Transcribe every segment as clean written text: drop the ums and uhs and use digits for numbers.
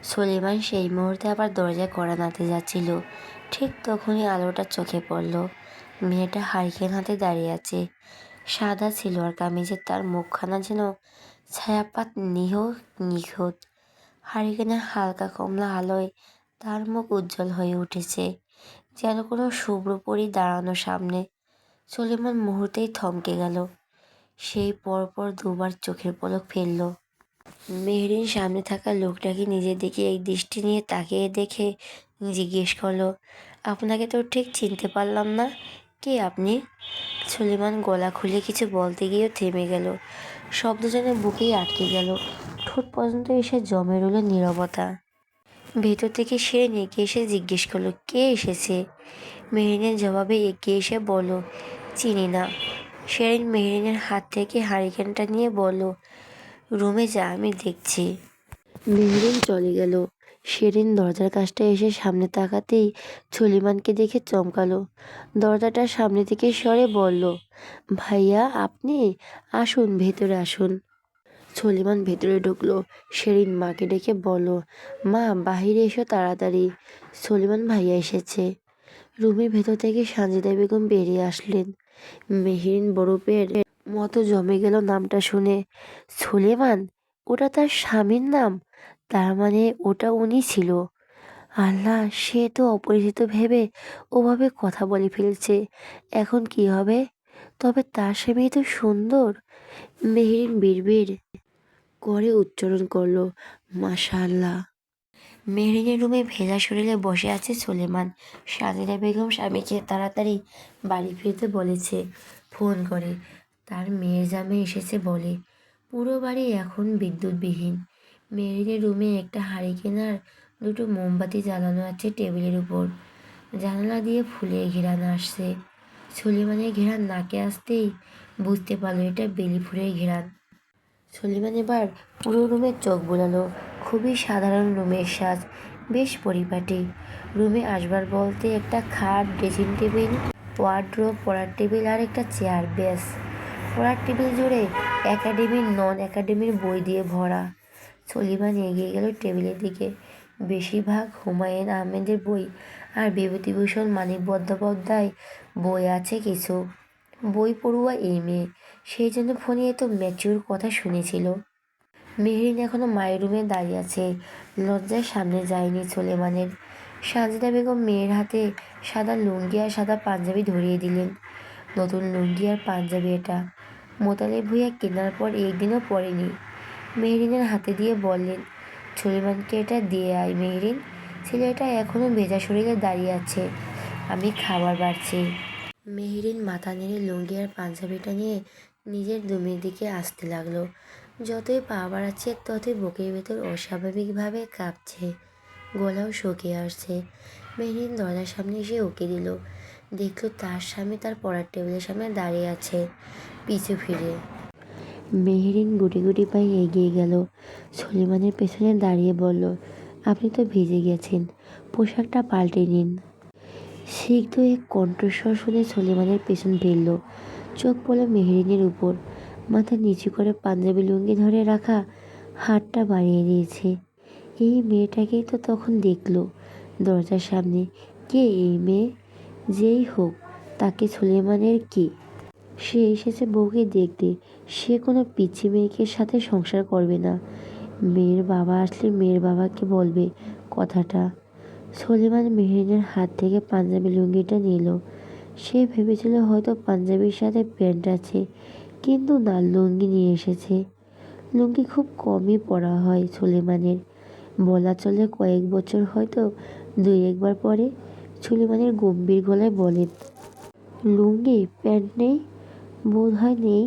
সুলেমান সেই মুহূর্তে আবার দরজায় কড়া নাড়তে যাচ্ছিল। ঠিক তখনই আলোটা চোখে পড়ল। মেয়েটা হারিকেন হাতে দাঁড়িয়ে আছে। সাদা সিলোয়ার কামিজে তার মুখখানা যেন ছায়াপাত নিখুঁত। হারিকেনের হালকা কমলা আলোয় তার মুখ উজ্জ্বল হয়ে উঠেছে, যেন কোনো শুভ্র পরী দাঁড়ানো সামনে। সুলেমান মুহূর্তেই থমকে গেল। সেই পরপর দুবার চোখের পলক ফেলল। মেহরিন সামনে থাকা লোকটাকে নিজের দিকে এক দৃষ্টি নিয়ে তাকিয়ে দেখে জিজ্ঞেস করলো, আপনাকে তো ঠিক চিনতে পারলাম না, কে আপনি? সুলেমান গলা খুলে কিছু বলতে গিয়েও থেমে গেল। শব্দ যেন বুকেই আটকে গেল। ঠোঁট পর্যন্ত এসে জমে রইল নীরবতা। ভেতর থেকে শিরিন এগিয়ে এসে জিজ্ঞেস করলো, কে এসেছে? মেহরিনের জবাবে এগিয়ে এসে বলল, চিনি না। শিরিন মেহরিনের হাত থেকে হারিকেনটা নিয়ে বলল, রুমে যা, আমি দেখছি। মেহরিন চলে গেল। শিরিন দরজার কাছটা এসে সামনে তাকাতেই সুলেমানকে দেখে চমকালো। দরজাটার সামনে থেকে সরে বলল, ভাইয়া আপনি? আসুন, ভেতরে আসুন। সুলেমান ভেতরে ঢুকলো। শিরিন মাকে ডেকে বলল, মা বাহিরে এসো তাড়াতাড়ি, সুলেমান ভাইয়া এসেছে। রুমের ভেতর থেকে সানজিদা বেগম বেরিয়ে আসলেন। মেহরিন বরফের মতো জমে গেল নামটা শুনে। সুলেমান? ওটা তার স্বামীর নাম? তার মানে ওটা উনি ছিল। আল্লাহ, সে তো অপরিচিত ভেবে ওভাবে কথা বলে ফেলছে। এখন কি হবে? তবে তার স্বামী তো সুন্দর। মেহরিন বিড়বিড় করে উচ্চারণ করলো, মাশাআল্লাহ। মেহরিনের রুমে ভেজা শরীরে বসে আছে সুলেমান। সাজিদা বেগম স্বামীকে তাড়াতাড়ি বাড়ি ফিরতে বলেছে ফোন করে। তার মেয়ের জামাই এসেছে বলে। পুরো বাড়ি এখন বিদ্যুৎবিহীন। মেহরিনের রুমে একটা হারিকেন আর দুটো মোমবাতি জ্বালানো আছে টেবিলের উপর। জানালা দিয়ে ফুলের ঘেরান আসছে। সুলেমানের ঘেরান নাকে আসতেই বুঝতে পারলো এটা বেলি ফুলের ঘেরান। সুলেমান এবার পুরো রুমে চোখ বুলালো। খুবই সাধারণ রুমের সাজ, বেশ পরিপাটি। রুমে আসবার বলতে একটা খাট, ড্রেসিং টেবিল, ওয়ার্ড্রোব, পড়ার টেবিল আর একটা চেয়ার, ব্যাস। পড়ার টেবিল জুড়ে একাডেমির নন একাডেমির বই দিয়ে ভরা। সুলেমান এগিয়ে গেল টেবিলের দিকে। বেশিরভাগ হুমায়ুন আহমেদের বই আর বিভূতিভূষণ মানিক বন্দ্যোপাধ্যায় বই আছে কিছু। বই পড়ুয়া এই মেয়ে, সেই জন্য ফোনে এত ম্যাচিউর কথা শুনেছিল। মেহরিন এখনো মায়ের রুমে দাঁড়িয়ে আছে, লজ্জায় সামনে যায়নি সুলেমানের। সাজেদা বেগম মেয়ের হাতে সাদা লুঙ্গি আর সাদা পাঞ্জাবি ধরিয়ে দিলেন। নতুন লুঙ্গি আর পাঞ্জাবি এটা। মোতালেব ভূঁইয়া কেনার পর একদিনও পরেনি। মেহরিনের হাতে দিয়ে বললেন, সুলেমানকে এটা দিয়ে আয় মেহরিন, ছেলেটা এখনও ভেজা শরীরে দাঁড়িয়ে আছে, আমি খাবার বাড়ছি। মেহরিন মাথা নেড়ে লুঙ্গি আর পাঞ্জাবিটা নিয়ে নিজের রুমের দিকে আসতে লাগলো। যতই পা বাড়াচ্ছে ততই বুকের ভেতর অস্বাভাবিকভাবে কাঁপছে, গলাও শুকিয়ে আসছে। মেহরিন দরজার সামনে এসে উকি দিল। দেখলো তার স্বামী তার পড়ার টেবিলের সামনে দাঁড়িয়ে আছে, পিছু ফিরে। মেহরিন গুটি গুটি পায়ে এগিয়ে গেল। সুলেমানের পেছনে দাঁড়িয়ে বলল, আপনি তো ভিজে গেছেন, পোশাকটা পাল্টে নিন। সিগ্ধ এক কণ্ঠস্বর শুনে সুলেমানের পেছন ফিরল। চোখ পড়ল মেহরিনের উপর। মাথা নিচু করে পাঞ্জাবি লুঙ্গি ধরে রাখা হাতটা বাড়িয়ে দিয়েছে। এই মেয়েটাকেই তো তখন দেখল দরজার সামনে। কে এই মেয়ে? যেই হোক, তাকে সুলেমানের কি? সে এসেছে বউকে দেখতে। সে কোনো পিচ্চি মেয়েকে সাথে সংসার করবে না। মেয়ের বাবা আসলে মেয়ের বাবাকে বলবে কথাটা। সুলেমান মেহরিনের হাত থেকে পাঞ্জাবি লুঙ্গিটা নিল। সে ভেবেছিল হয়তো পাঞ্জাবির সাথে প্যান্ট আছে, কিন্তু না, লুঙ্গি নিয়ে এসেছে। লুঙ্গি খুব কমই পরা হয় সুলেমানের, বলা চলে কয়েক বছর, হয়তো দুই একবার পরে। সুলেমানের গম্ভীর গলায় বলেন, লুঙ্গি, প্যান্ট নেই? বোধ হয় নেই।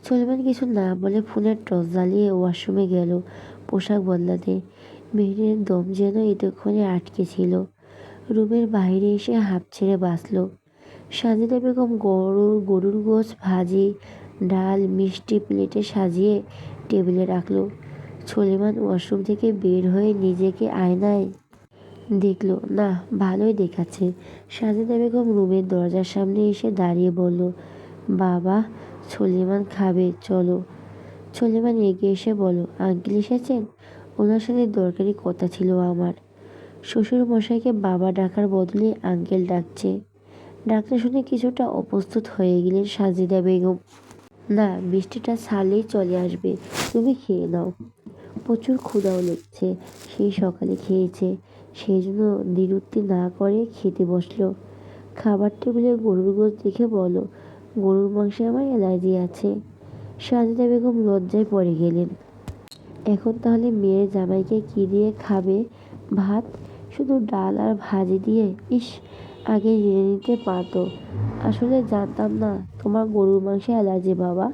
সুলেমান কিছু না বলে ফোনের টর্চ জ্বালিয়ে ওয়াশরুমে গেল পোশাক বদলাতে। মেহরিনের দম যেন এতক্ষণে আটকে ছিল। রুমের বাইরে এসে হাঁপ ছেড়ে বাঁচল। সাজেদা বেগম গরুর গোশ, ভাজি, ডাল, মিষ্টি প্লেটে সাজিয়ে টেবিলে রাখলো। সুলেমান ওয়াশরুম থেকে বের হয়ে নিজেকে আয়নায় দেখলো, না, ভালোই দেখাচ্ছে। সাজেদা বেগম রুমের দরজার সামনে এসে দাঁড়িয়ে বলল, বাবা, সুলেমান খাবে, চলো। সুলেমান এগিয়ে এসে বলল, আঙ্কেল এসেছেন? ওনার সাথে দরকারি কথা ছিল আমার। শ্বশুর মশাইকে বাবা ডাকার বদলে আঙ্কেল ডাকছে। ডাকতে শুনে কিছুটা অপ্রস্তুত হয়ে গেলেন সাজেদা বেগম। না, বৃষ্টিটা ছাড়লেই চলে আসবে, তুমি খেয়ে নাও। প্রচুর ক্ষুধাও লেগেছে, সেই সকালে খেয়েছে, সেই জন্য দ্বিরুক্তি না করে খেতে বসলো। খাবার টেবিলে গরুর গোশত দেখে বলো, গরুর মাংসে আমার অ্যালার্জি আছে। সাজেদা বেগম লজ্জায় পড়ে গেলেন। এখন তাহলে মেয়ের জামাইকে কি দিয়ে খাবে? ভাত? শুধু ডাল আর ভাজি দিয়ে? ইস, আগে জেনে নিতে পারতো। আসলে জানতাম না তোমার গরুর মাংসে অ্যালার্জি বাবা।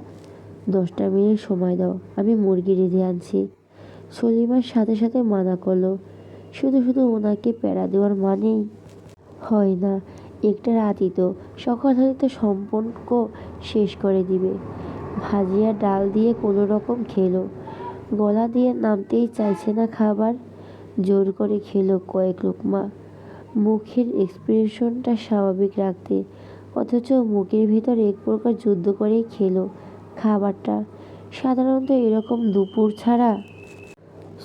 10টা মিনিট সময় দাও, আমি মুরগি রেঁধে আনছি। সলিমার সাথে সাথে মানা করলো। শুধু শুধু ওনাকে প্যারা দেওয়ার মানেই হয় না। একটা রাতই তো, সকাল হলে তো সম্পর্ক শেষ করে দিবে। ভাজি আর ডাল দিয়ে কোনো রকম খেলো। গলা দিয়ে নামতেই চাইছে না খাবার। জোর করে খেলো কয়েক লোকমা, মুখের এক্সপ্রেশনটা স্বাভাবিক রাখতে। অথচ মুখের ভিতর এক প্রকার যুদ্ধ করেই খেলো খাবারটা। সাধারণত এরকম দুপুর ছাড়া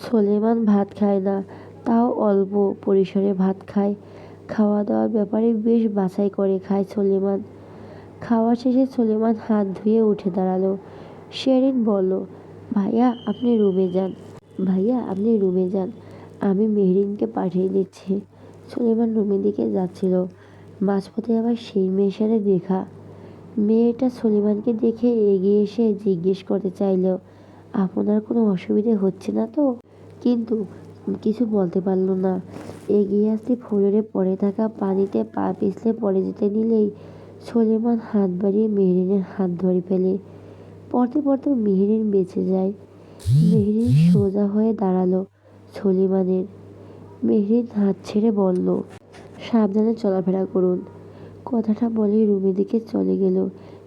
সলেমান ভাত খায় না, তাও অল্প পরিসরে ভাত খায়। খাওয়া দাওয়ার ব্যাপারে বেশ বাছাই করে খায় সলেমান। খাওয়া শেষে সলেমান হাত ধুয়ে উঠে দাঁড়ালো। শেরিন বলল, ভাইয়া আপনি রুমে যান। ভাইয়া আপনি রুমে যান, আমি মেহরিনকে পাঠিয়ে দিচ্ছি। সলেমান রুমের দিকে যাচ্ছিল, মাঝপথে আবার সেই মেয়ের সাথে দেখা। মেয়েটা সলিমানকে দেখে এগিয়ে এসে জিজ্ঞেস করতে চাইল, আপনার কোনো অসুবিধে হচ্ছে না তো? কিন্তু কিছু বলতে পারল না। এগিয়ে আসতে ফ্লোরে পড়ে থাকা পানিতে পা পিছলে পড়ে যেতে নিলেই সলিমান হাত বাড়িয়ে মেহরিনের হাত ধরে ফেলে। পড়তে পড়তে মেহরিন বেঁচে যায়। মেহরিন সোজা হয়ে দাঁড়ালো সলিমানের। মেহরিন হাত ছেড়ে বলল, সাবধানে চলাফেরা করুন। কথাটা বলে রুমের দিকে চলে গেল।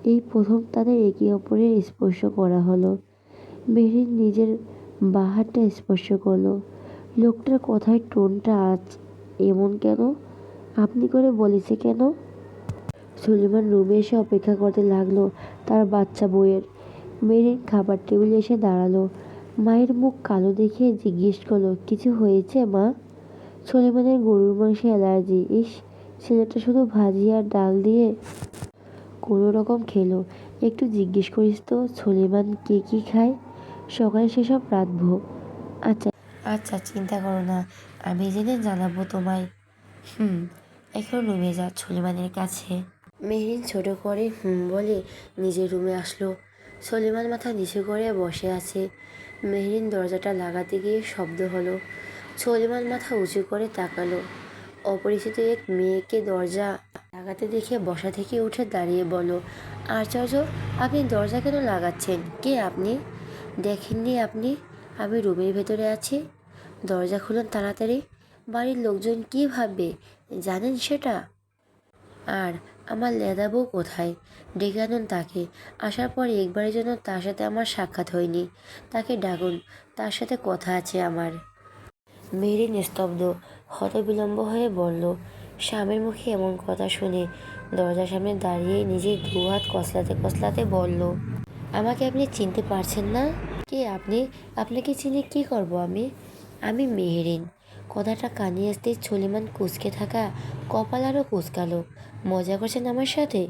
এই প্রথম তাদের একে অপরের স্পর্শ করা হলো। মেহরিন নিজের বাঁ হাতটা স্পর্শ করলো। লোকটার কথায় টোনটা আজ এমন কেন? আপনি করে বলেছে কেন? সুলেমান রুমে এসে অপেক্ষা করতে লাগলো তার বাচ্চা বউয়ের। মেহরিন খাবার টেবিলে এসে দাঁড়ালো। মায়ের মুখ কালো দেখে জিজ্ঞেস করলো, কিছু হয়েছে মা? সুলেমানের গরুর মাংসে অ্যালার্জি। ইস, ছেলেটা শুধু ভাজি আর ডাল দিয়ে কোনো রকম খেলো। একটু জিজ্ঞেস করিস তো সুলেমান কে কি খায়? সকালে সেসব রাঁধবো। আচ্ছা আচ্ছা, চিন্তা করো না, আমি জেনে জানাবো তোমায়। হুম। এখন রুমে যা সুলেমানের কাছে। মেহরিন ছোট করে বলে নিজের রুমে আসলো। সলিমান মাথা নিচু করে বসে আছে। মেহরিন দরজাটা লাগাতে গিয়ে শব্দ হলো। সলিমান মাথা উঁচু করে তাকালো। অপরিচিত এক মেয়েকে দরজা লাগাতে দেখে বসা থেকে উঠে দাঁড়িয়ে বলল, আশ্চর্য, আপনি দরজা কেন লাগাচ্ছেন? কে আপনি? দেখেননি আপনি আমি রুমের ভেতরে আছি? দরজা খুলুন তাড়াতাড়ি। বাড়ির লোকজন কী ভাববে জানেন সেটা? আর আমার লেদা বউ কোথায়? ডেকে আনুন তাকে। আসার পর একবারের জন্য তার সাথে আমার সাক্ষাৎ হয়নি, তাকে ডাকুন, তার সাথে কথা আছে আমার। মেরিন নিস্তব্ধ, হতবিলম্ব হয়ে বলল। স্বামীর মুখে এমন কথা শুনে দরজার সামনে দাঁড়িয়ে নিজের দু হাত কসলাতে কসলাতে বলল, আমাকে আপনি চিনতে পারছেন না? কে আপনি? আপনাকে চিনে কি করব আমি? আমি মেহেরিন। কথাটা কানে আসতেই সলিমান কুঁচকে থাকা কপাল আরও কুঁচকালো। মজা করছেন আমার সাথে?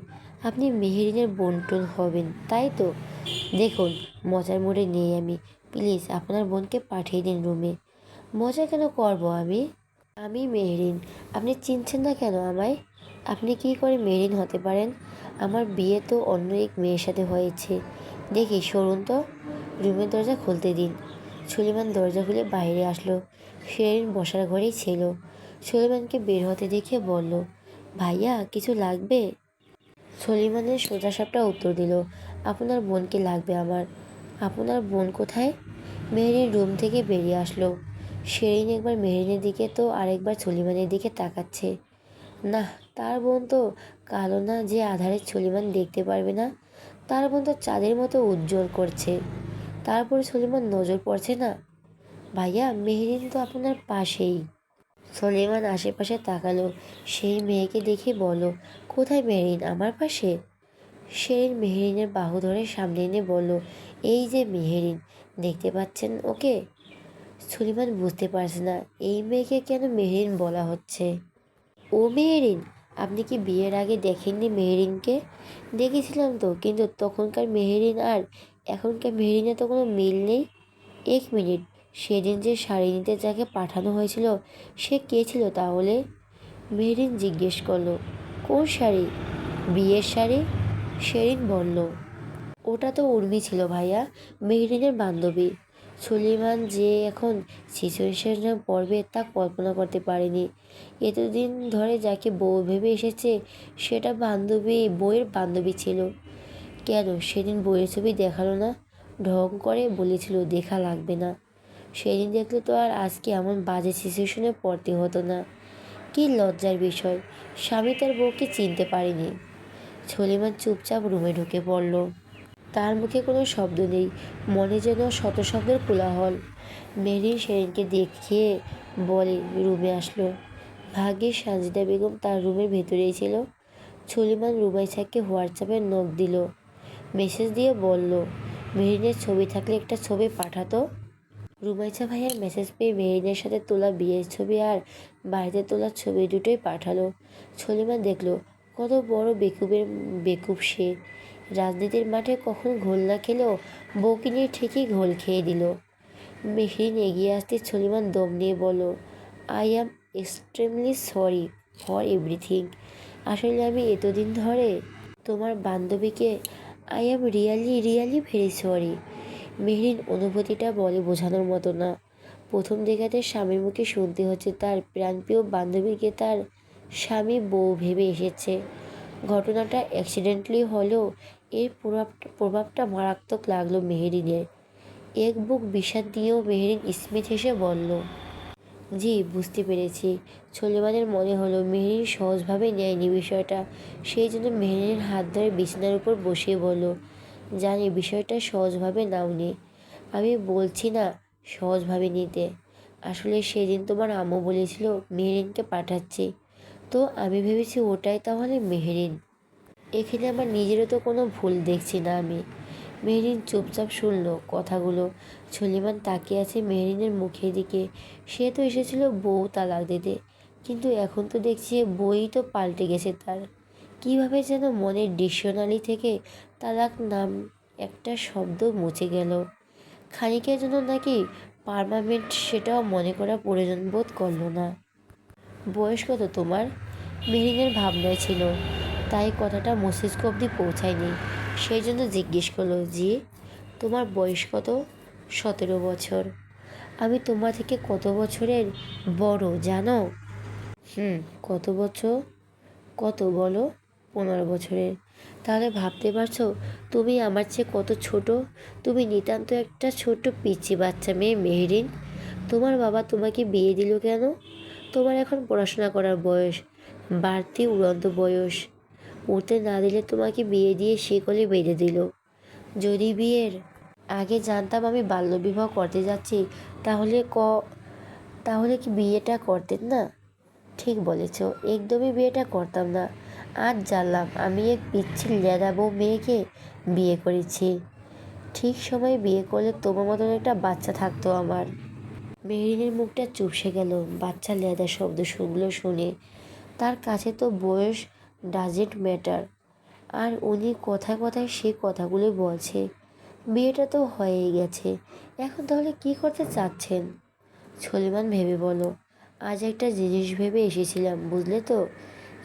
আপনি মেহেরিনের বোনটোন হবেন তাই তো? দেখুন, মজার মুডে নেই আমি। প্লিজ আপনার বোনকে পাঠিয়ে দিন রুমে। মজা কেন করব আমি? আমি মেহেরিন। আপনি চিনছেন না কেন আমায়? আপনি কি করে মেহেরিন হতে পারেন? আমার বিয়ে তো অন্য এক মেয়ের সাথে হয়েছে। দেখি সরুন তো, রুমের দরজা খুলতে দিন। সুলেমান দরজা খুলে বাইরে আসলো। শেরিন বসার ঘরেই ছিল। সুলেমানকে বের হতে দেখে বলল, ভাইয়া কিছু লাগবে? সলিমানের সোজাসাপটা উত্তর দিল, আপনার বোনকে লাগবে আমার। আপনার বোন কোথায়? মেহরিন রুম থেকে বেরিয়ে আসলো। শেরিন একবার মেহরিনের দিকে তো আরেকবার সলিমানের দিকে তাকাচ্ছে। না, তার বোন তো কালো না যে আধারে সলিমান দেখতে পারবে না। তার বোন তো চাঁদের মতো উজ্জ্বল করছে। তারপরে সলিমান নজর পড়ছে না। ভাইয়া, মেহরিন তো আপনার পাশেই। সলিমান আশেপাশে তাকালো। সেই মেয়েকে দেখে বলল, কোথায় মেহরিন? আমার পাশে? শেরিন মেহরিনের বাহু ধরে সামনে এনে বলল, এই যে মেহরিন, দেখতে পাচ্ছেন ওকে? সুলিমান বুঝতে পারছে না এই মেয়েকে কেন মেহরিন বলা হচ্ছে। ও মেহেরিন? আপনি কি বিয়ের আগে দেখেননি মেহেরিনকে? দেখেছিলাম তো, কিন্তু তখনকার মেহেরিন আর এখনকার মেহেরিনের তো কোনো মিল নেই। এক মিনিট, সেদিন যে শাড়ি নিতে যাকে পাঠানো হয়েছিল সে কে ছিল তাহলে? মেহেরিন জিজ্ঞেস করলো। কোন শাড়ি? বিয়ের শাড়ি। শেরিন বলল। ওটা তো উর্মি ছিল ভাইয়া, মেহরিনের বান্ধবী। সুলিমান যে এখন সিচুয়েশনে পড়বে তা কল্পনা করতে পারেনি। এতদিন ধরে যাকে বউ ভেবে এসেছে সেটা বউয়ের বান্ধবী ছিল। কেন সেদিন বইয়ের ছবি দেখালো না? ঢং করে বলেছিল দেখা লাগবে না। সেদিন দেখলে তো আর আজকে এমন বাজে সিচুয়েশনে পড়তে হতো না। কি লজ্জার বিষয়, স্বামী তার বউকে চিনতে পারেনি। সলিমান চুপচাপ রুমে ঢুকে পড়ল। তার মুখে কোনো শব্দ নেই, মনে যেন শত শব্দের কোলাহল। মেহরিন শেরিনকে দেখিয়ে বলে রুমে আসলো। ভাগ্যিস সাজিদা বেগম তার রুমের ভেতরেই ছিল। সলিমান রুমাইসাকে হোয়াটসঅ্যাপে নক দিল, মেসেজ দিয়ে বলল মেহরিনের ছবি থাকলে একটা ছবি পাঠাতো। রুমাইসা ভাইয়ার মেসেজ পেয়ে মেহরিনের সাথে তোলা বিয়ের ছবি আর বাড়িতে তোলা ছবি দুটোই পাঠালো। সলিমান দেখলো কত বড় বেকুব সে। রাজনীতির মাঠে কখন ঘোল না খেলেও বউকে নিয়ে ঠিকই ঘোল খেয়ে দিল। মেহরিন এগিয়ে আসতে সলিমান দম নিয়ে বলল, I am extremely sorry for everything. আসলে আমি এতদিন ধরে তোমার বান্ধবীকে I am really very sorry. Mehreen অনুভূতিটা বলে বোঝানোর মতো না। প্রথম দেখাতে স্বামীর মুখে শুনতে হচ্ছে তার প্রাণপ্রিয় বান্ধবীকে তার স্বামী বউ ভেবে এসেছে। ঘটনাটা অ্যাক্সিডেন্টলি হলেও এর প্রভাবটা মারাত্মক লাগলো মেহরিনের। এক বুক বিষাদ দিয়েও মেহরিন স্মিত হেসে বলল, জি বুঝতে পেরেছি। সলিমানের মনে হলো মেহরিন সহজভাবে নেয়নি বিষয়টা। সেই জন্য মেহরিনের হাত ধরে বিছানার উপর বসিয়ে বলল, জানি বিষয়টা সহজভাবে নাওনি। আমি বলছি না সহজভাবে নিতে। আসলে সেদিন তোমার আম্মু বলেছিল মেহরিনকে পাঠাচ্ছি, তো আমি ভেবেছি ওটাই তাহলে মেহরিন। এখানে আমার নিজেরও তো কোনো ভুল দেখছি না আমি। মেহরিন চুপচাপ শুনল কথাগুলো। সলিমান তাকিয়ে আছে মেহরিনের মুখের দিকে। সে তো এসেছিল বউ তালাক দিতে, কিন্তু এখন তো দেখছি বই তো পাল্টে গেছে তার। কিভাবে যেন মনের ডিকশনারি থেকে তালাক নাম একটা শব্দ মুছে গেল। খানিকের জন্য নাকি পার্মানেন্ট সেটাও মনে করার প্রয়োজন বোধ করলো না। বয়স কত তোমার? মেহরিনের ভাবনায় ছিল, তাই কথাটা মস্তিষ্ক অবধি পৌঁছায়নি। সেই জন্য জিজ্ঞেস করলো, জি তোমার বয়স কত? 17 বছর। আমি তোমার থেকে কত বছরের বড় জানো? হুম। কত বছর? কত বলো? 15 বছরের। তাহলে ভাবতে পারছো তুমি আমার চেয়ে কত ছোট। তুমি নিতান্ত একটা ছোট্ট পিচ্চি বাচ্চা মেয়ে মেহরিন। তোমার বাবা তোমাকে বিয়ে দিল কেন? তোমার এখন পড়াশোনা করার বয়স, বাড়তি উড়ন্ত বয়স। উঠতে না দিলে তোমাকে বিয়ে দিয়ে শিকলে বেঁধে দিল। যদি বিয়ের আগে জানতাম আমি বাল্যবিবাহ করতে যাচ্ছি তাহলে তাহলে কি বিয়েটা করতেন না? ঠিক বলেছ, একদমই বিয়েটা করতাম না। আজ জানলাম আমি এক পিচ্ছিল লেদাবো মেয়েকে বিয়ে করেছি। ঠিক সময় বিয়ে করলে তোমার মতন একটা বাচ্চা থাকতো আমার। মেহরিনের মুখটা চুপসে গেল বাচ্চা লেদা শব্দ শুনলো শুনে। তার কাছে তো বয়স ডাজেন্ট ম্যাটার। আর উনি কথায় কথায় সে কথাগুলো বলছে। বিয়েটা তো হয়েই গেছে, এখন তাহলে কি করতে চাচ্ছেন? সলিমান ভেবে বলো, আজ একটা জিনিস ভেবে এসেছিলাম বুঝলে তো,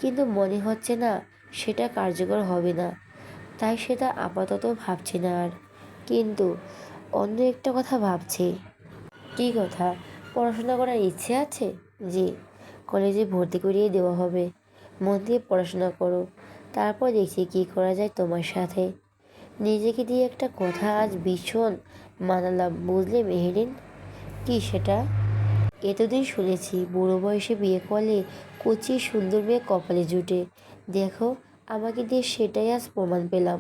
কিন্তু মনে হচ্ছে না সেটা কার্যকর হবে না, তাই সেটা আপাতত ভাবছি না আর। কিন্তু অন্য একটা কথা ভাবছি। কী কথা? পড়াশোনা করার ইচ্ছে আছে? জি, কলেজে ভর্তি করিয়ে দেওয়া হবে। মন দিয়ে পড়াশোনা করো, তারপর দেখছি কী করা যায় তোমার সাথে। নিজেকে দিয়ে একটা কথা আজ ভীষণ মানালাম বুঝলে মেহেরিন। কি সেটা? এতদিন শুনেছি বুড়ো বয়সে বিয়ে করলে কচি সুন্দর মেয়ে কপালে জুটে। দেখো আমাকে দিয়ে সেটাই আজ প্রমাণ পেলাম।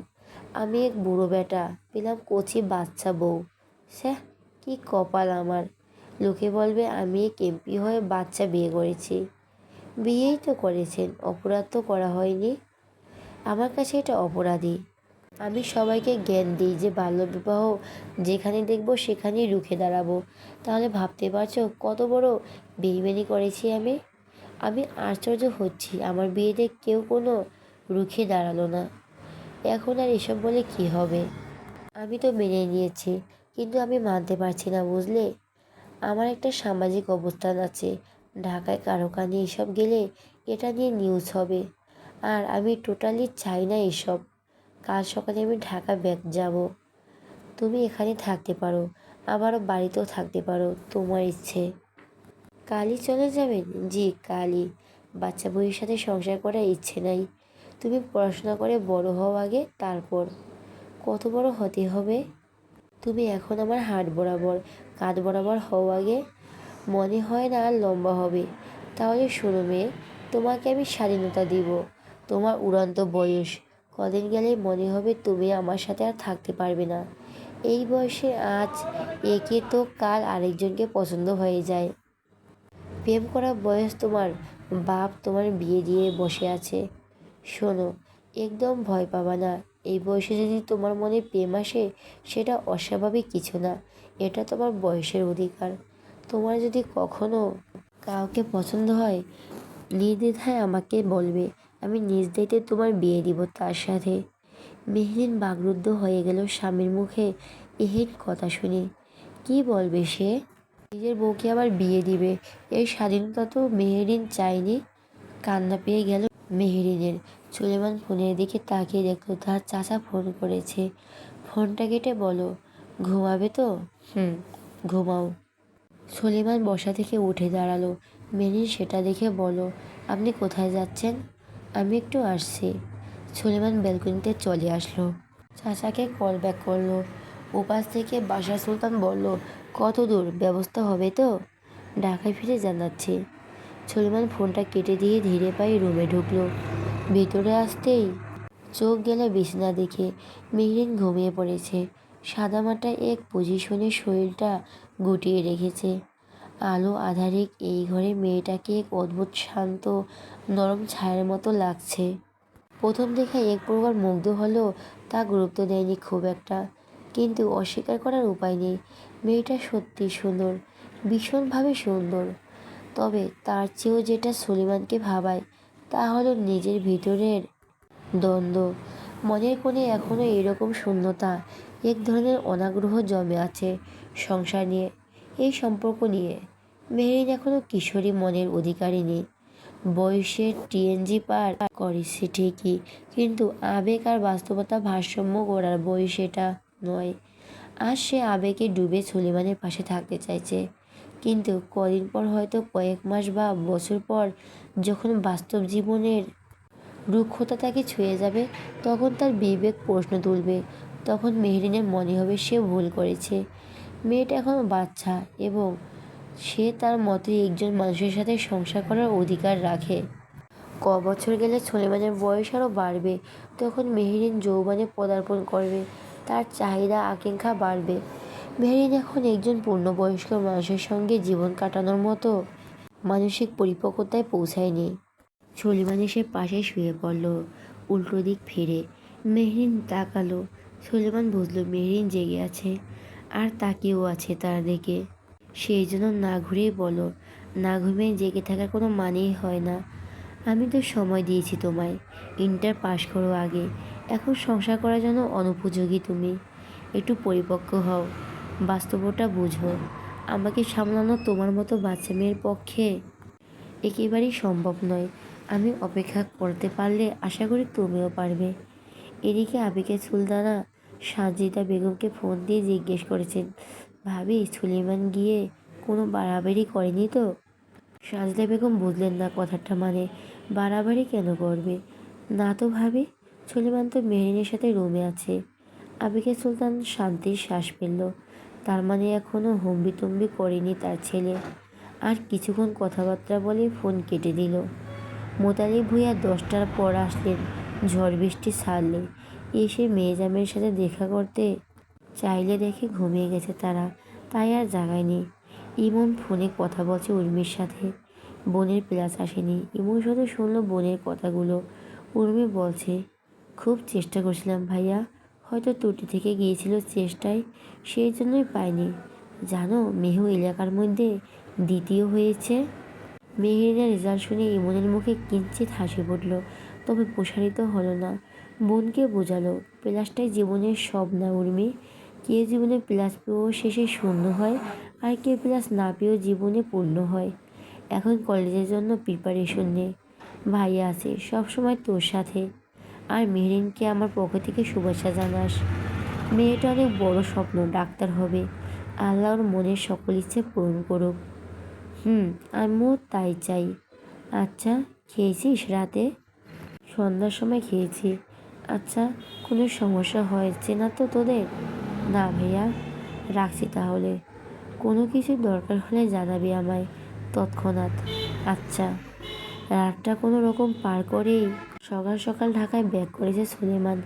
আমি এক বুড়ো বেটা, পেলাম কচি বাচ্চা বউ। স্যাহ, কি কপাল আমার। লোকে বলবে আমি এক এমপি হয়ে বাচ্চা বিয়ে করেছি। বিয়েই তো করেছেন, অপরাধ তো করা হয়নি। আমার কাছে এটা অপরাধী। আমি সবাইকে জ্ঞান দিই যে বাল্যবিবাহ যেখানে দেখবো সেখানেই রুখে দাঁড়াবো। তাহলে ভাবতে পারছো কত বড় বেইমানি করেছি আমি। আমি আশ্চর্য হচ্ছি আমার বিয়েতে কেউ কোনো রুখে দাঁড়ালো না। এখন আর এসব বলে কি হবে? আমি তো মেনে নিয়েছি, কিন্তু আমি মানতে পারছি না, বুঝলে? আমার একটা সামাজিক অবস্থান আছে। ঢাকায় কারো কানে এসব গেলে এটা নিয়ে নিউজ হবে। আর আমি টোটালি চাই না এসব। কাল সকালে আমি ঢাকা ব্যাক যাব। তুমি এখানে থাকতে পারো, আবারও বাড়িতেও থাকতে পারো, তোমার ইচ্ছে। কালই চলে যাবেন? জি, কালই। বাচ্চা বউয়ের সাথে সংসার করার ইচ্ছে নাই। তুমি পড়াশোনা করে বড় হও আগে, তারপর। কত বড় হতে হবে? তুমি এখন আমার হাত বরাবর, কাঁধ বরাবর হও আগে। মনে হয় না আর লম্বা হবে। তাহলে শোনো মেয়ে, তোমাকে আমি স্বাধীনতা দিব। তোমার উড়ন্ত বয়স, কদিন গেলেই মনে হবে তুমি আমার সাথে আর থাকতে পারবে না। এই বয়সে আজ একে তো কাল আরেকজনকে পছন্দ হয়ে যায়। প্রেম করার বয়স তোমার। বাপ তোমার বিয়ে দিয়ে বসে আছে। শোনো, একদম ভয় পাবা না। এই বয়সে যদি তোমার মনে প্রেম আসে, সেটা অস্বাভাবিক কিছু না। এটা তোমার বয়সের অধিকার। তোমার যদি কখনো কাউকে পছন্দ হয়, নির্দ্বিধায় আমাকে বলবে। আমি নিজ দায়িত্বে তোমার বিয়ে দিব তার সাথে। মেহরিন বাকরুদ্ধ হয়ে গেল স্বামীর মুখে এহেন কথা শুনে। কি বলবে সে? নিজের বউকে আবার বিয়ে দিবে, এই স্বাধীনতা তো মেহরিন চায়নি। কান্না পেয়ে গেল মেহরিনের। সুলেমান ফোনের দিকে তাকিয়ে দেখলো তার চাচা ফোন করেছে। ফোনটা কেটে বলো, ঘুমাবে তো? হুম, ঘুমাও। সুলেমান বসা থেকে উঠে দাঁড়ালো। মেহরিন সেটা দেখে বলো, আপনি কোথায় যাচ্ছেন? আমি একটু আসছি। সুলেমান ব্যালকনিতে চলে আসলো। চাচাকে কল ব্যাক করলো। ওপাশ থেকে বাশা সুলতান বলল, কত দূর? ব্যবস্থা হবে তো? ঢাকায় ফিরে জানাচ্ছি। সুলেমান ফোনটা কেটে দিয়ে ধীরে পায়ে রুমে ঢুকলো। ভেতরে আসতেই চোখ গেল বিছানা দেখে। মেহরিন ঘুমিয়ে পড়েছে। সাদামাটা এক পজিশনে শরীরটা গুটিয়ে রেখেছে। আলো আঁধারে এই ঘরে মেয়েটাকে এক অদ্ভুত শান্ত নরম ছায়ার মতো লাগছে। প্রথম দেখায় এক প্রকার মুগ্ধ হলেও তা গুরুত্ব দেয়নি খুব একটা। কিন্তু অস্বীকার করার উপায় নেই, মেয়েটা সত্যি সুন্দর, ভীষণভাবে সুন্দর। তবে তার চেয়েও যেটা সুলেমানকে ভাবায় তা হলো নিজের ভিতরের দ্বন্দ্ব। মনের কোণে এখনও এরকম শূন্যতা, এক ধরনের অনাগ্রহ জমে আছে সংসার নিয়ে, এই সম্পর্ক নিয়ে। মেহরিন এখনও কিশোরী মনের অধিকারিণী। বয়সের টিএনজি পার করেছে ঠিকই, কিন্তু আবেগ আর বাস্তবতা ভারসাম্য করার বয়স এটা নয়। আজ সে আবেগে ডুবে সুলেমানের পাশে থাকতে চাইছে, কিন্তু কদিন পর, হয়তো কয়েক মাস বা বছর পর, যখন বাস্তব জীবনের রুক্ষতা তাকে ছুঁয়ে যাবে, তখন তার বিবেক প্রশ্ন তুলবে। তখন মেহরিনের মনে হবে সে ভুল করেছে। মেয়েটা এখনও বাচ্চা এবং সে তার মতোই একজন মানুষের সাথে সংসার করার অধিকার রাখে। বছর গেলে সুলেমানের বয়স আরও বাড়বে। তখন মেহরিন যৌবনে পদার্পণ করবে, তার চাহিদা আকাঙ্ক্ষা বাড়বে। মেহরিন এখন একজন পূর্ণবয়স্ক মানুষের সঙ্গে জীবন কাটানোর মতো মানসিক পরিপক্কতায় পৌঁছায়নি। সুলেমান এসে পাশে শুয়ে পড়ল উল্টো দিক ফিরে। মেহরিন তাকালো। সুলেমান বুঝলো মেহরিন জেগে আছে, আর তাকিয়েও আছে তার দিকে। সেই জন্য না ঘুরেই বলো, না ঘুমিয়ে জেগে থাকার কোনো মানেই হয় না। আমি তো সময় দিয়েছি তোমায়, ইন্টার পাশ করো আগে। এখন সংসার করার জন্য অনুপযোগী তুমি। একটু পরিপক্ক হও, বাস্তবতা বুঝো। আমাকে সামলানো তোমার মতো বাচ্চা মেয়ের পক্ষে একেবারেই সম্ভব নয়। আমি অপেক্ষা করতে পারলে আশা করি তুমিও পারবে। এদিকে আবিকের সুলতানা সাজিদা বেগমকে ফোন দিয়ে জিজ্ঞেস করেছেন, ভাবি সুলেমান গিয়ে কোনো বাড়াবাড়ি করেনি তো? সাজদা বেগম বুঝলেন না কথাটা, মানে বাড়াবাড়ি কেন করবে? না তো ভাবি, সুলেমান তো মেহরিনের সাথে রুমে আছে। আবিকের সুলতান শান্তির শ্বাস ফেলল। তার মানে এখনও হম্বিতম্বি করেনি তার ছেলে। আর কিছুক্ষণ কথাবার্তা বলে ফোন কেটে দিল। মোতালিব ভূঁইয়া 10টার পর আসলেন ঝড় বৃষ্টি ছাড়লে। এসে মেয়েজামের সাথে দেখা করতে চাইলে দেখে ঘুমিয়ে গেছে তারা, তাই আর জাগায়নি। ইমন ফোনে কথা বলছে উর্মির সাথে। বোনের প্লাস আসেনি। ইমন শুধু শুনলো বোনের কথাগুলো। উর্মি বলছে, খুব চেষ্টা করছিলাম ভাইয়া, হয়তো ত্রুটি থেকে গিয়েছিল চেষ্টায়, সেই জন্যই পায়নি। জানো, মেহু এলাকার মধ্যে দ্বিতীয় হয়েছে। মেহেরিনের রেজাল্ট শুনে ইমনের মুখে কিঞ্চিৎ হাসি ফুটল, তবে প্রসারিত হলো না। বোনকে বোঝালো, প্লাসটাই জীবনের সব না উর্মি। কেউ জীবনে প্লাস পেয়েও শেষে শূন্য হয়, আর কেউ প্লাস না পেয়েও জীবনে পূর্ণ হয়। এখন কলেজের জন্য প্রিপারেশন নে। ভাইয়া আছে সবসময় তোর সাথে। আর মেহরিনকে আমার পক্ষ থেকে শুভেচ্ছা জানাস। মেয়েটা অনেক বড় স্বপ্ন, ডাক্তার হবে। আল্লাহ ওর মনের সকল ইচ্ছে পূরণ করুক। আমিও তাই চাই। আচ্ছা, খেয়েছিস রাতে? সন্ধ্যার সময় খেয়েছি। আচ্ছা, কোনো সমস্যা হয়েছে না তো তোদের? না ভাইয়া। রাখছি তাহলে। কোনো কিছু দরকার হলে জানাবি আমায় তৎক্ষণাৎ। আচ্ছা। রাতটা কোনো রকম পার করেই সকাল সকাল ঢাকায় ব্যাক করেছে সুলেমান।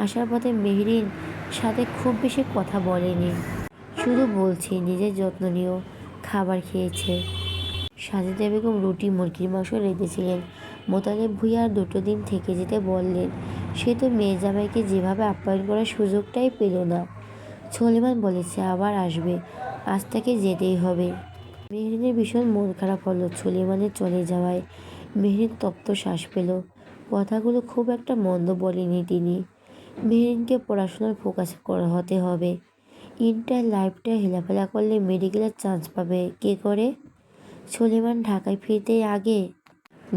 আসার পথে মেহরিন সাথে খুব বেশি কথা বলেনি, শুধু বলছি নিজের যত্ন নিও। খাবার খেয়েছে। সাজেদা বেগম রুটি মুরগির মাংস রেঁধেছিলেন। মোতালেব ভূঁইয়া আর 2 দিন থেকে যেতে বললেন। সে তো মেয়ে জামাইকে যেভাবে আপ্যায়ন করার সুযোগটাই পেল না। সুলেমান বলেছে আবার আসবে, আজ তাকে যেতেই হবে। মেহরিনের ভীষণ মন খারাপ হলো সুলেমানের চলে যাওয়ায়। মেহরিন তপ্ত শ্বাস পেল। কথাগুলো খুব একটা মন্দ বলেনি তিনি। মেহরিনকে পড়াশোনার ফোকাস হতে হবে। ইন্টার লাইফটা হেলাফেলা করলে মেডিকেলের চান্স পাবে কে করে? সুলেমান ঢাকায় ফিরতে আগে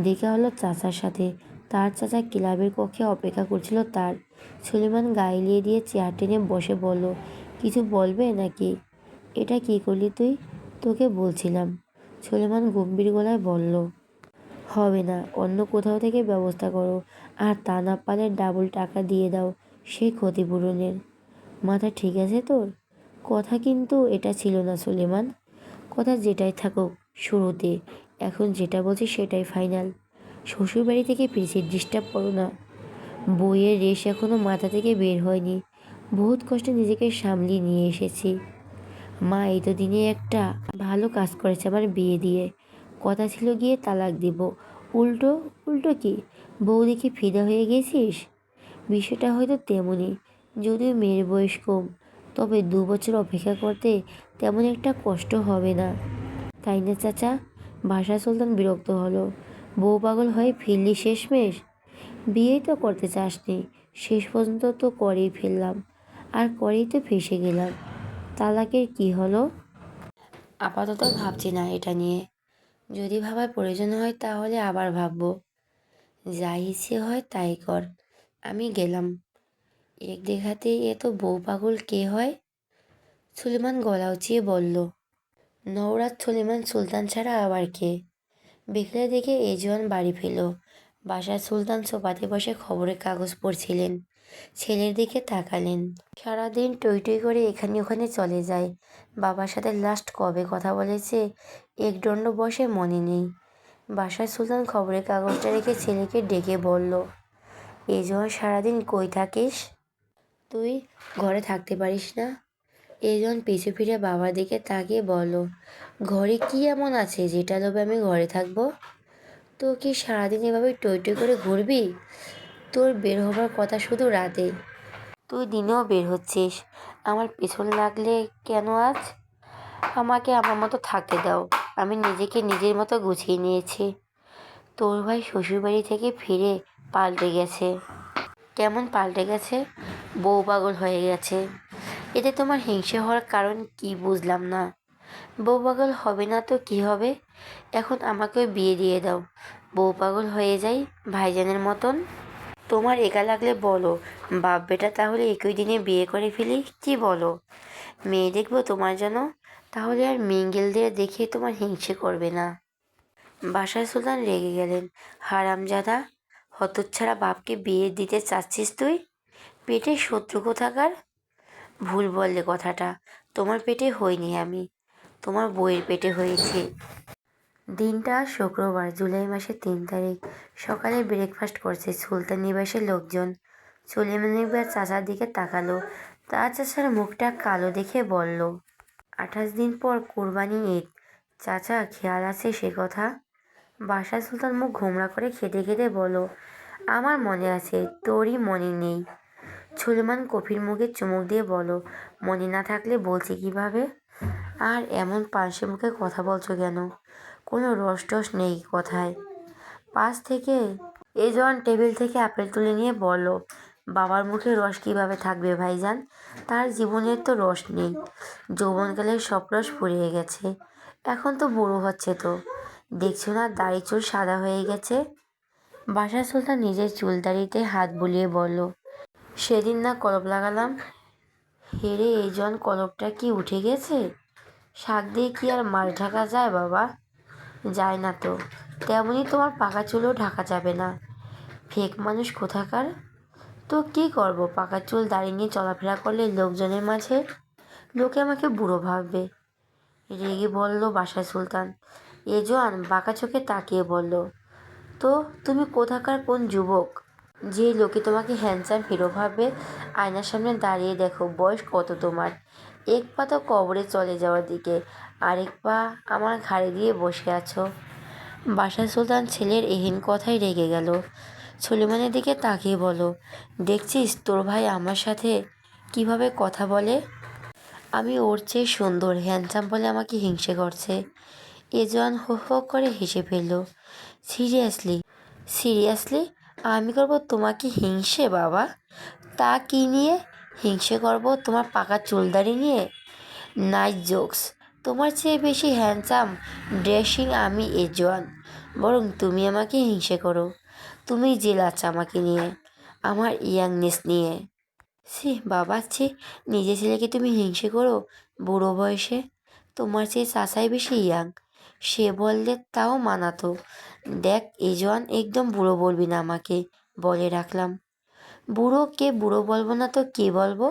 দেখা হলো চাচার সাথে। তার চাচা ক্লাবের কক্ষে অপেক্ষা করছিল তার। সুলেমান গায়ে এলিয়ে দিয়ে চেয়ার টেনে বসে বলল, কিছু বলবে নাকি? এটা কি করলি তুই? তোকে বলছিলাম। সুলেমান গম্ভীর গলায় বলল, হবে না, অন্য কোথাও থেকে ব্যবস্থা করো। আর তা না পারলে ডাবল টাকা দিয়ে দাও সেই ক্ষতিপূরণের। মাথা ঠিক আছে তোর? কথা কিন্তু এটা ছিল না সুলেমান। কথা যেটাই থাকুক শুরুতে, এখন যেটা বলছি সেটাই ফাইনাল। শ্বশুরবাড়ি থেকে ফিরছি, ডিস্টার্ব করো না। বইয়ের রেশ এখনো মাথা থেকে বের হয়নি। বহুত কষ্টে নিজেকে সামলিয়ে নিয়ে এসেছি। মা এই তো দিনে একটা ভালো কাজ করেছে আমার বিয়ে দিয়ে। কথা ছিল গিয়ে তালাক দিব, উল্টো উল্টো কি বউ দেখে ফিদা হয়ে গেছিস? বিষয়টা হয়তো তেমনই, যদিও মেয়ের বয়স কম। তবে 2 বছর অপেক্ষা করতে তেমন একটা কষ্ট হবে না, তাই না চাচা? বাদশা সুলতান বিরক্ত হলো। বউ পাগল হয়ে ফিরলি শেষমেশ। বিয়েই তো করতে চাসনি, শেষ পর্যন্ত তো করেই ফেললাম। আর করেই তো ফেঁসে গেলাম। তালাকের কি হলো? আপাতত ভাবছি না এটা নিয়ে। যদি ভাবার প্রয়োজন হয় তাহলে আবার ভাববো। যা ইচ্ছে হয় তাই কর, আমি গেলাম। এক দেখাতেই এত বউ পাগল কে হয়? সুলেমান গলা উঁচিয়ে বলল, নওরাত সুলেমান সুলতান ছাড়া আবার কে? বিকেলে দেখে এজন বাড়ি ফেল। বাসার সুলতান সোফাতে বসে খবরের কাগজ পড়ছিলেন। ছেলের দিকে তাকালেন। সারাদিন টই টই করে এখানে ওখানে চলে যায়। বাবার সাথে লাস্ট কবে কথা বলেছে একদণ্ড বসে মনে নেই। বাসার সুলতান খবরের কাগজটা রেখে ছেলেকে ডেকে বলল, এজন সারাদিন কই থাকিস? তুই ঘরে থাকতে পারিস না? এজন পিছু ফিরে বাবার দিকে তাকিয়ে বলল, ঘরে কি এমন আছে যেটা লোভে আমি ঘরে থাকবো? তো কি সারাদিন এভাবে টই টই করে ঘুরবি? তোর বের হবার কথা শুধু রাতে, তুই দিনেও বের হচ্ছিস। আমার পেছন লাগলে কেন আজ? আমাকে আমার মতো থাকতে দাও। আমি নিজেকে নিজের মতো গুছিয়ে নিয়েছি। তোর ভাই শ্বশুরবাড়ি থেকে ফিরে পাল্টে গেছে। কেমন পাল্টে গেছে? বউ পাগল হয়ে গেছে। এতে তোমার হিংসে হওয়ার কারণ কি বুঝলাম না। বউ পাগল হবে না তো কি হবে? এখন আমাকেও বিয়ে দিয়ে দাও, বউ পাগল হয়ে যাই ভাইজানের মতন। তোমার একা লাগলে বলো, বাপ বেটা তাহলে একই দিনে বিয়ে করে ফেলি, কি বলো? মেয়ে দেখবো তোমার জন্য, তাহলে আর মিঙ্গেলদের দেখে তোমার হিংসে করবে না। বাসার সুলতান রেগে গেলেন। হারামজাদা, হতচ্ছাড়া বাপকে বিয়ে দিতে চাচ্ছিস তুই? পেটে শত্রু কোথাকার। ভুল বললে কথাটা। তোমার পেটে হইনি আমি, তোমার বইয়ের পেটে হয়েছি। দিনটা শুক্রবার, জুলাই মাসের 3 তারিখ। সকালে ব্রেকফাস্ট করছে সুলতান নিবাসের লোকজন। সুলেমান একবার চাচার দিকে তাকালো। তার চাচার মুখটা কালো দেখে বলল, 28 দিন পর কোরবানি ঈদ, চাচা খেয়াল আছে সে কথা? বাদশা সুলতান মুখ গোমড়া করে খেতে খেতে বলল, আমার মনে আছে, তোরই মনে নেই। সুলেমান কফির মুখে চুমুক দিয়ে বলো, মনে না থাকলে বলছি কিভাবে? আর এমন পানসে মুখে কথা বলছো কেন? কোনো রস টস নেই কথায়। পাশ থেকে এজন টেবিল থেকে আপেল তুলে নিয়ে বলল, বাবার মুখে রস কিভাবে থাকবে ভাইজান? তার জীবনের তো রস নেই। যৌবনকালের সব রস ফুরিয়ে গেছে। এখন তো বুড়ো হচ্ছে তো। দেখছো না দাড়ি চুল সাদা হয়ে গেছে? বাসার সুলতান নিজের চুলদাড়িতে হাত বুলিয়ে বলল, সেদিন না কলপ লাগালাম। হেরে এইজন কলপটা কি উঠে গেছে? শাক দিয়ে কি আর মাছ ঢাকা যায় বাবা? যায় না তো। তেমনি তোমার পাকা চুলও ঢাকা যাবে না। ফেক মানুষ কোথাকার। তো কি করব, পাকা চুল দাঁড়িয়ে নিয়ে চলাফেরা করলে লোকজনের মাঝে? লোকে আমাকে বুড়ো ভাববে। রেগে বলল বাসার সুলতান। এজোয়ান বাঁকা চোখে তাকিয়ে বলল, তো তুমি কোথাকার কোন যুবক যে লোকে তোমাকে হ্যান্ডসাম হিরো ভাববে? আয়নার সামনে দাঁড়িয়ে দেখো বয়স কত তোমার। এক পা তো কবরে চলে যাওয়ার দিকে, আরেক পা আমার ঘাড়ে দিয়ে বসে আছো। বাসার সুলতান ছেলের এহেন কথাই রেগে গেল। সুলেমানের দিকে তাকিয়ে বলো, দেখছিস তোর ভাই আমার সাথে কিভাবে কথা বলে? আমি ওর চেয়ে সুন্দর হ্যান্ডসাম বলে আমাকে হিংসে করছে। এজওয়ান হো হো করে হেসে ফেলল। সিরিয়াসলি? সিরিয়াসলি আমি করব তোমাকে হিংসে বাবা? তা কি নিয়ে হিংসে করব? তোমার পাকা চুলদাড়ি নিয়ে? Nice jokes. তোমার চেয়ে বেশি হ্যান্ডসাম ড্রেসিং আমি এজওয়ান। বরং তুমি আমাকে হিংসে করো। তুমি জেলাচ আমাকে নিয়ে, আমার ইয়াংনেস নিয়ে। ছি বাবা ছি, নিজের ছেলেকে তুমি হিংসে করো বুড়ো বয়সে? তোমার চেয়ে চাচাই বেশি ইয়াং। সে বললে তাও মানাতো। দেখ এজওয়ান, একদম বুড়ো বলবি না আমাকে, বলে রাখলাম। বুড়ো কে? বুড়ো বলবো না তো কে বলবো?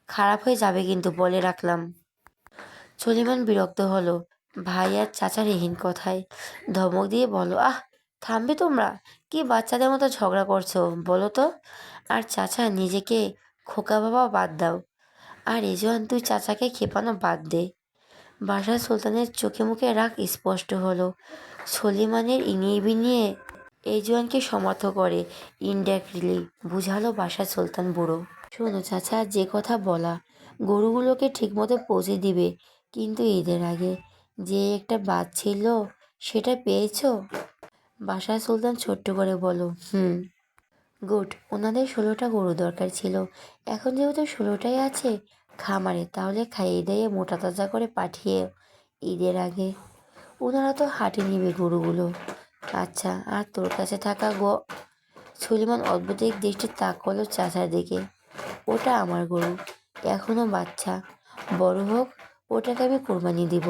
খারাপ হয়ে যাবে কিন্তু, বলে রাখলাম। সুলেমান বিরক্ত হলো ভাই আর চাচার এহেন কথায়। ধমক দিয়ে বলো, আহ থামবে তোমরা? কি বাচ্চাদের মতো ঝগড়া করছো বলো তো? আর চাচা নিজেকে খোকা বাবা বাদ দাও। আর এজওয়ান তুই চাচাকে খেপানো বাদ দে। বাসার সুলতানের চোখে মুখে রাগ স্পষ্ট হলো। সলিমানের ইনিয়ে বিনিয়ে এজওয়ানকে সমর্থ করে ইনডাইরেক্টলি বুঝালো বাসার সুলতান বুড়ো। শোনো চাচা, যে কথা বলা, গরুগুলোকে ঠিকমতো পৌঁছে দিবে কিন্তু ঈদের আগে। যে একটা বাদ ছিল সেটা পেয়েছো? বাসার সুলতান ছোট্ট করে বলো, গুড। ওনাদের 16টা গরু দরকার ছিল। এখন যেহেতু 16টাই আছে খামারে, তাহলে খাইয়ে দাইয়ে মোটা তাজা করে পাঠিয়ে ঈদের আগে। ওনারা তো হাটে নিবে গরুগুলো। আচ্ছা, আর তোর কাছে থাকা সুলেমান অদ্ভুত এক দৃষ্টি তাক করলো চাচার দিকে। ওটা আমার গরু, এখনো বাচ্চা। বড় হোক ওটাকে আমি কোরবানি দিব।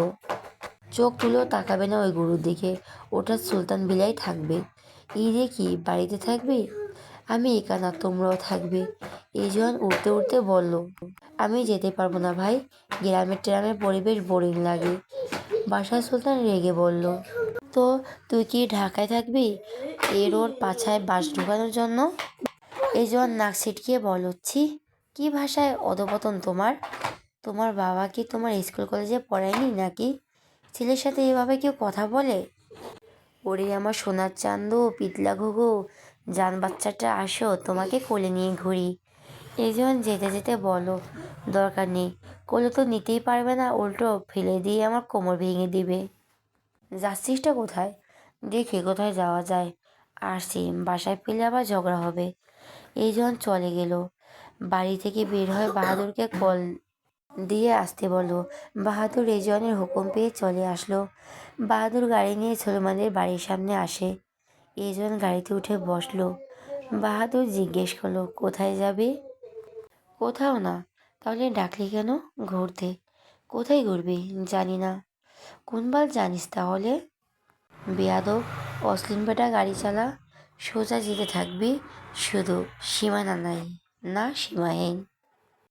চোখ তুলেও তাকাবে না ওই গরুর দিকে। ওটা সুলতান বিলাই থাকবে। ঈদে কি বাড়িতে থাকবি? আমি একা না, তোমরাও থাকবে। এজন উঠতে উঠতে বলল, আমি যেতে পারবো না ভাই। গ্রামের ট্রামের পরিবেশ বোরিং লাগে। বাসার সুলতান রেগে বলল, তো তুই কি ঢাকায় থাকবি এর ওর পাছায় বাঁশ ঢোকানোর জন্য? এজন নাক ছিটকিয়ে বলল, ছি, কি ভাষায় অধপতন তোমার? তোমার বাবা কি তোমার স্কুল কলেজে পড়ায়নি নাকি? ছেলের সাথে এভাবে কেউ কথা বলে? ওরে আমার সোনার চান্দু, পিতলা ঘুঘু, জান বাচ্চাটা, আসো তোমাকে কোলে নিয়ে ঘুরি। এজন যেতে যেতে বলো, দরকার নেই, কোলে তো নিতেই পারবে না, উল্টো ফেলে দিয়ে আমার কোমর ভেঙে দিবে। যাচ্ছিসটা কোথায়? দেখি কোথায় যাওয়া যায়। আসছি, বাসায় পেলে আবার ঝগড়া হবে। এইজন চলে গেল। বাড়ি থেকে বের হয়ে বাহাদুরকে কল দিয়ে আসতে বলো। বাহাদুর রেজওয়ানের হুকুম পেয়ে চলে আসলো। বাহাদুর গাড়ি নিয়ে সুলেমানের বাড়ির সামনে আসে। এজন গাড়িতে উঠে বসলো। বাহাদুর জিজ্ঞেস করলো, কোথায় যাবে? কোথাও না। তাহলে ডাকলি কেন? ঘুরতে। কোথায় ঘুরবি? জানি না। কোন বাল জানিস তাহলে? বেয়াদব, অশ্লীল বেটা, গাড়ি চালা। সোজা যেতে থাকবি, শুধু সীমানা নাই, না সীমাহীন।